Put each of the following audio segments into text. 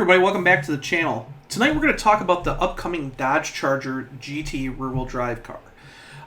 everybody, welcome back to the channel. Tonight we're going to talk about the upcoming Dodge Charger GT rear-wheel drive car.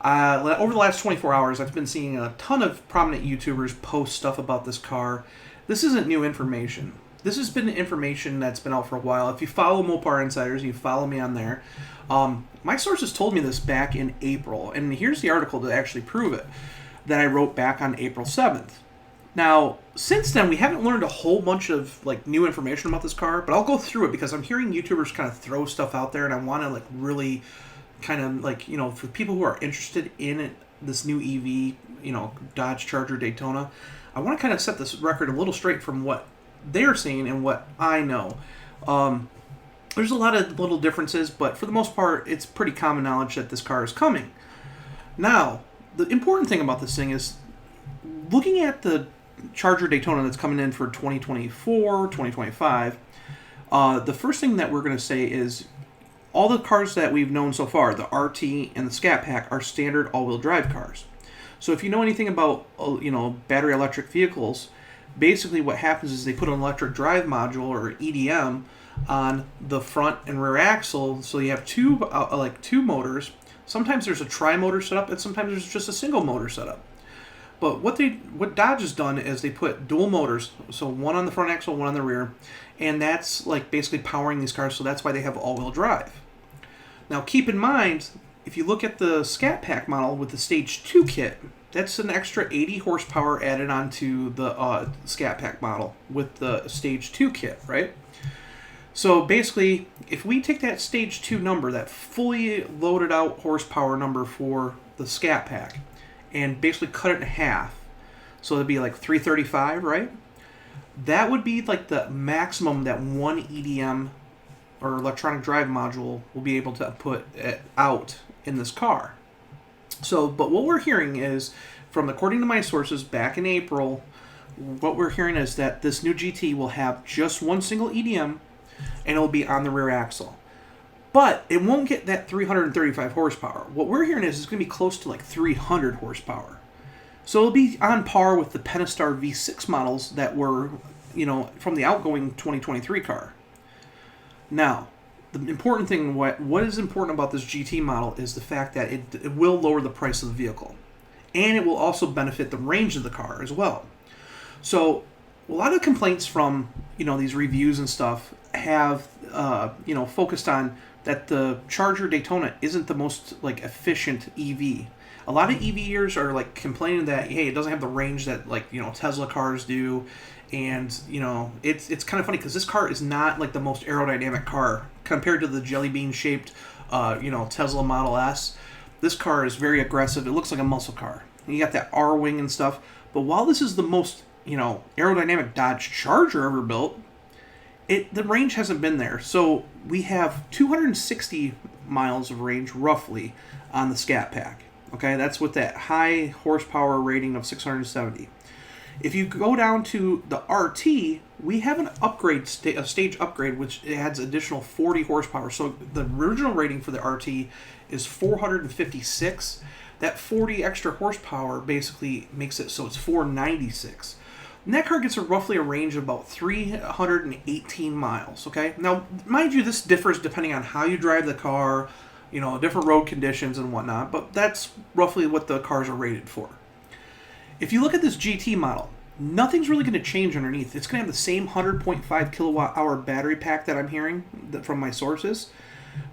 Over the last 24 hours, I've been seeing a ton of prominent YouTubers post stuff about this car. This isn't new information. This has been information that's been out for a while. If you follow Mopar Insiders, you follow me on there. My sources told me this back in April, and here's the article to actually prove it, that I wrote back on April 7th. Now, since then, we haven't learned a whole bunch of new information about this car, but I'll go through it because I'm hearing YouTubers kind of throw stuff out there, and I want to really kind of for people who are interested in this new EV, Dodge Charger Daytona, I want to kind of set this record a little straight from what they're seeing and what I know. There's a lot of little differences, but for the most part, it's pretty common knowledge that this car is coming. Now, the important thing about this thing is looking at the Charger Daytona that's coming in for 2024, 2025, the first thing that we're going to say is all the cars that we've known so far, the RT and the Scat Pack, are standard all-wheel drive cars. So if you know anything about battery electric vehicles, basically what happens is they put an electric drive module, or EDM, on the front and rear axle, so you have two motors. Sometimes there's a tri-motor setup, and sometimes there's just a single motor setup. But what Dodge has done is they put dual motors, so one on the front axle, one on the rear, and that's basically powering these cars, so that's why they have all-wheel drive. Now keep in mind, if you look at the Scat Pack model with the Stage 2 kit, that's an extra 80 horsepower added onto the Scat Pack model with the Stage 2 kit, right? So basically, if we take that Stage 2 number, that fully loaded out horsepower number for the Scat Pack, and basically cut it in half, so it'd be 335, right? That would be the maximum that one EDM or electronic drive module will be able to put out in this car. So, but what we're hearing is, according to my sources back in April, what we're hearing is that this new GT will have just one single EDM, and it'll be on the rear axle. But it won't get that 335 horsepower. What we're hearing is it's going to be close to 300 horsepower. So it'll be on par with the Pentastar V6 models that were, from the outgoing 2023 car. Now, the important thing, what is important about this GT model is the fact that it will lower the price of the vehicle. And it will also benefit the range of the car as well. So a lot of complaints from, these reviews and stuff have, focused on that the Charger Daytona isn't the most efficient EV. A lot of EVers are complaining that, hey, it doesn't have the range that Tesla cars do, and it's kind of funny because this car is not the most aerodynamic car compared to the jelly bean shaped Tesla Model S. This car is very aggressive. It looks like a muscle car. And you got that R-wing and stuff. But while this is the most aerodynamic Dodge Charger ever built, the range hasn't been there. So we have 260 miles of range roughly on the Scat Pack. Okay, that's with that high horsepower rating of 670. If you go down to the RT, we have an upgrade, a stage upgrade, which adds additional 40 horsepower. So the original rating for the RT is 456. That 40 extra horsepower basically makes it so it's 496. And that car gets roughly a range of about 318 miles, okay? Now, mind you, this differs depending on how you drive the car, different road conditions and whatnot, but that's roughly what the cars are rated for. If you look at this GT model, nothing's really going to change underneath. It's going to have the same 100.5 kilowatt hour battery pack that I'm hearing from my sources,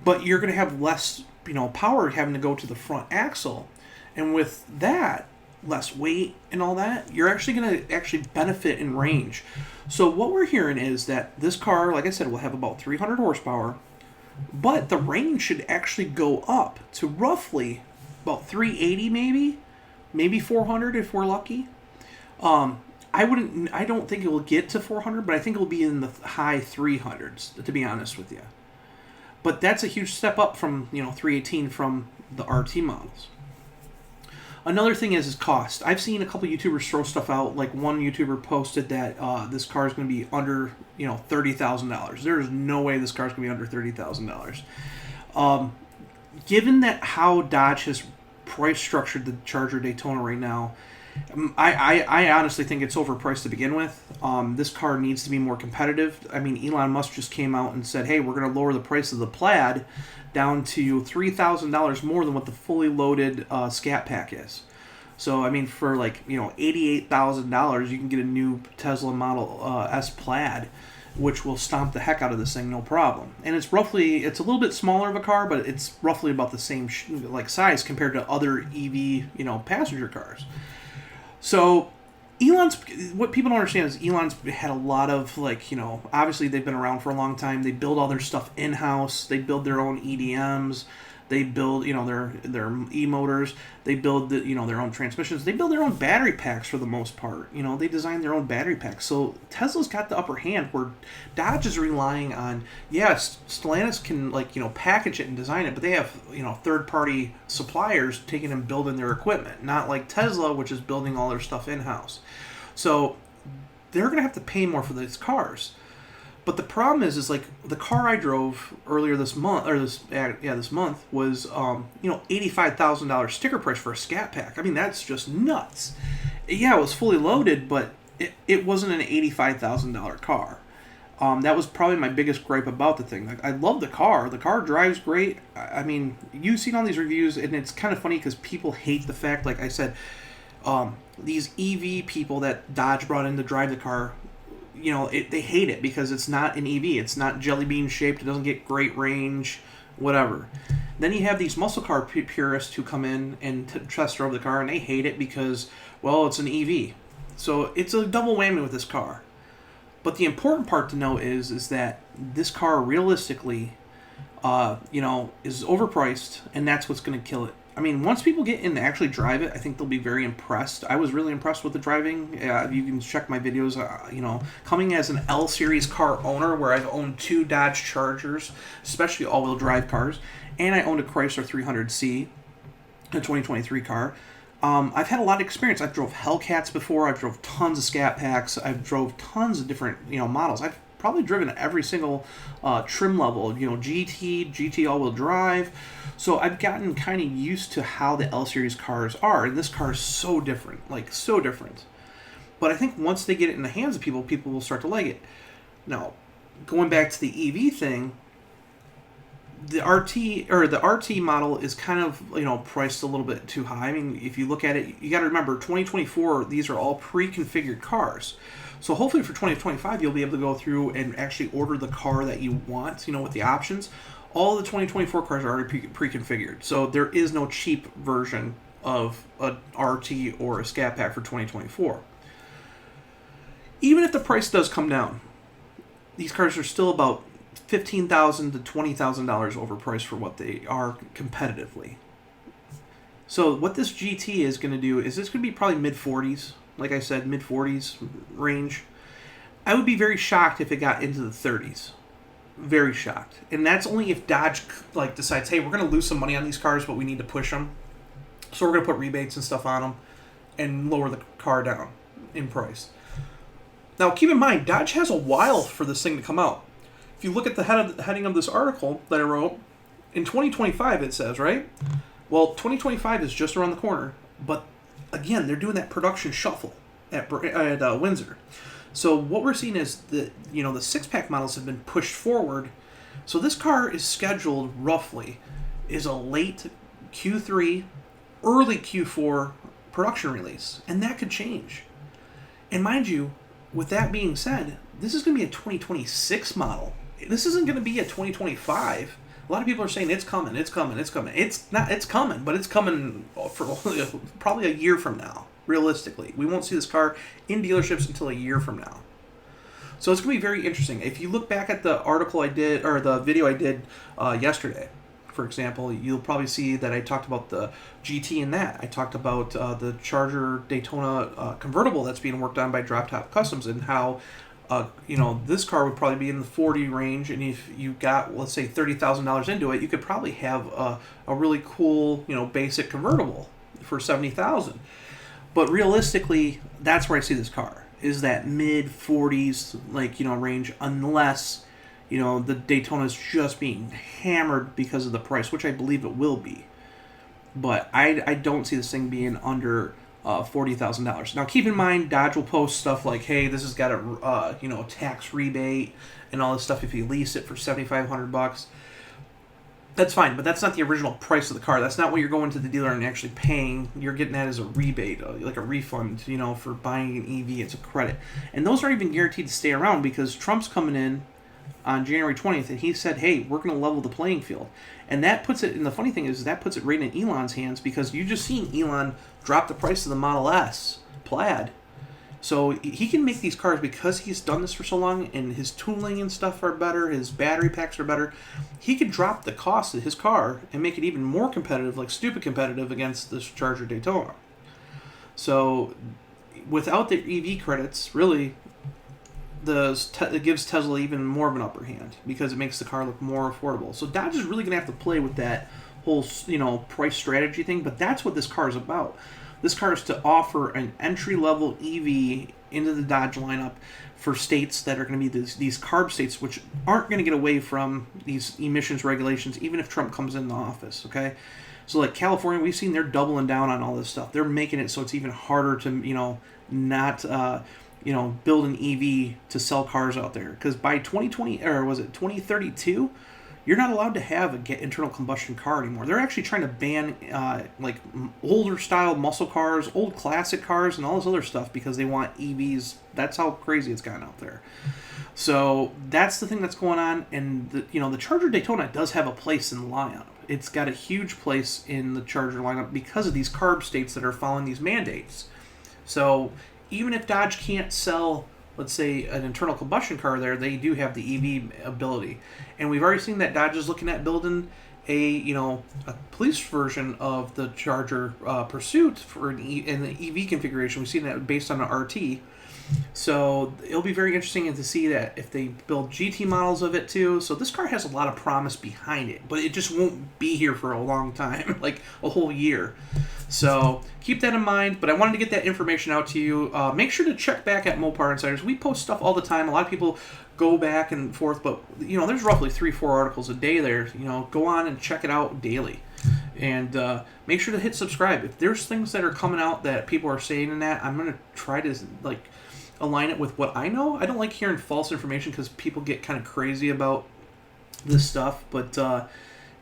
but you're going to have less, power having to go to the front axle. And with that, less weight and all that, you're actually going to benefit in range. So what we're hearing is that this car, like I said, will have about 300 horsepower, but the range should actually go up to roughly about 380, maybe 400 if we're lucky. I don't think it will get to 400, but I think it will be in the high 300s, to be honest with you. But that's a huge step up from 318 from the RT models. Another thing is cost. I've seen a couple YouTubers throw stuff out. One YouTuber posted that this car is going to be under $30,000. There is no way this car is going to be under $30,000. Given that how Dodge has price structured the Charger Daytona right now, I honestly think it's overpriced to begin with. This car needs to be more competitive. I mean, Elon Musk just came out and said, hey, we're going to lower the price of the Plaid down to $3,000 more than what the fully loaded Scat Pack is. So, I mean, for like, $88,000, you can get a new Tesla Model S Plaid, which will stomp the heck out of this thing, no problem. And it's a little bit smaller of a car, but it's roughly about the same size compared to other EV, passenger cars. So, what people don't understand is Elon's had a lot of, obviously they've been around for a long time. They build all their stuff in-house. They build their own EDMs. They build, their e-motors. They build, their own transmissions. They build their own battery packs for the most part. They design their own battery packs. So Tesla's got the upper hand where Dodge is relying on, yes, Stellantis can, package it and design it, but they have, third-party suppliers taking and building their equipment. Not like Tesla, which is building all their stuff in-house. So they're going to have to pay more for these cars. But the problem is the car I drove earlier this month, this month was, $85,000 sticker price for a Scat Pack. I mean, that's just nuts. Yeah, it was fully loaded, but it wasn't an $85,000 car. That was probably my biggest gripe about the thing. I love the car. The car drives great. I mean, you've seen all these reviews, and it's kind of funny because people hate the fact, like I said, these EV people that Dodge brought in to drive the car, they hate it because it's not an EV. It's not jelly bean shaped. It doesn't get great range, whatever. Then you have these muscle car purists who come in and test drove the car, and they hate it because, well, it's an EV. So it's a double whammy with this car. But the important part to know is that this car realistically, is overpriced, and that's what's going to kill it. I mean, once people get in to actually drive it, I think they'll be very impressed. I was really impressed with the driving. You can check my videos, coming as an L Series car owner where I've owned 2 Dodge Chargers, especially all-wheel drive cars, and I owned a Chrysler 300C, a 2023 car. I've had a lot of experience. I've drove Hellcats before. I've drove tons of Scat Packs. I've drove tons of different, models. I've probably driven every single trim level, GT all-wheel drive. So I've gotten kind of used to how the L-Series cars are, and this car is so different, so different. But I think once they get it in the hands of people, people will start to like it. Now, going back to the EV thing, the RT model is kind of, priced a little bit too high. I mean, if you look at it, you got to remember, 2024, these are all pre-configured cars. So hopefully for 2025, you'll be able to go through and actually order the car that you want, with the options. All the 2024 cars are already pre-configured. So there is no cheap version of a RT or a Scat Pack for 2024. Even if the price does come down, these cars are still about $15,000 to $20,000 overpriced for what they are competitively. So what this GT is going to do is it's going to be probably mid-40s. Like I said, mid-40s range. I would be very shocked if it got into the 30s. Very shocked. And that's only if Dodge decides, hey, we're going to lose some money on these cars, but we need to push them. So we're going to put rebates and stuff on them and lower the car down in price. Now, keep in mind, Dodge has a while for this thing to come out. If you look at the heading of this article that I wrote, in 2025 it says, right? Well, 2025 is just around the corner, but again, they're doing that production shuffle at Windsor. So what we're seeing is that, the 6-pack models have been pushed forward. So this car is scheduled roughly is a late Q3, early Q4 production release. And that could change. And mind you, with that being said, this is going to be a 2026 model. This isn't going to be a 2025. A lot of people are saying it's coming. It's coming, but it's coming for probably a year from now. Realistically, we won't see this car in dealerships until a year from now. So it's going to be very interesting. If you look back at the article I did, or the video I did yesterday, for example, you'll probably see that I talked about the GT in that. I talked about the Charger Daytona convertible that's being worked on by Drop Top Customs, and how this car would probably be in the 40 range, and if you got, let's say, $30,000 into it, you could probably have a really cool, basic convertible for $70,000. But realistically, that's where I see this car, is that mid-40s, range, unless, the Daytona is just being hammered because of the price, which I believe it will be. But I don't see this thing being under $40,000. Now, keep in mind, Dodge will post stuff like, "Hey, this has got a tax rebate and all this stuff if you lease it for $7,500." That's fine, but that's not the original price of the car. That's not what you're going to the dealer and actually paying. You're getting that as a rebate, like a refund, for buying an EV. It's a credit. And those aren't even guaranteed to stay around because Trump's coming in on January 20th, and he said, "Hey, we're going to level the playing field." And that puts it, and the funny thing is, that puts it right in Elon's hands because you just seen Elon drop the price of the Model S Plaid. So he can make these cars because he's done this for so long, and his tooling and stuff are better, his battery packs are better. He could drop the cost of his car and make it even more competitive, like stupid competitive, against this Charger Daytona. So without the EV credits, really, it gives Tesla even more of an upper hand because it makes the car look more affordable. So Dodge is really going to have to play with that whole price strategy thing, but that's what this car is about. This car is to offer an entry-level EV into the Dodge lineup for states that are going to be these CARB states, which aren't going to get away from these emissions regulations, even if Trump comes in the office, okay? So, like California, we've seen they're doubling down on all this stuff. They're making it so it's even harder to, not, build an EV to sell cars out there. Because by 2020, or was it 2032, you're not allowed to have an internal combustion car anymore. They're actually trying to ban older style muscle cars, old classic cars, and all this other stuff because they want EVs. That's how crazy it's gotten out there. So that's the thing that's going on. And the Charger Daytona does have a place in the lineup. It's got a huge place in the Charger lineup because of these CARB states that are following these mandates. So even if Dodge can't sell, let's say, an internal combustion car there, they do have the EV ability. And we've already seen that Dodge is looking at building a police version of the Charger Pursuit in the EV configuration. We've seen that based on an RT. So it'll be very interesting to see that if they build GT models of it too. So this car has a lot of promise behind it, but it just won't be here for a long time, like a whole year. So keep that in mind, but I wanted to get that information out to you. Make sure to check back at Mopar Insiders. We post stuff all the time. A lot of people go back and forth, but there's roughly 3-4 articles a day there. Go on and check it out daily. And make sure to hit subscribe. If there's things that are coming out that people are saying in that, I'm going to try to align it with what I know. I don't like hearing false information because people get kind of crazy about this stuff, but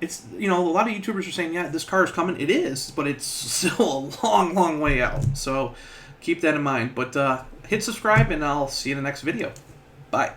it's a lot of YouTubers are saying, yeah, this car is coming. It is, but it's still a long way out. So keep that in mind. But hit subscribe, and I'll see you in the next video. Bye.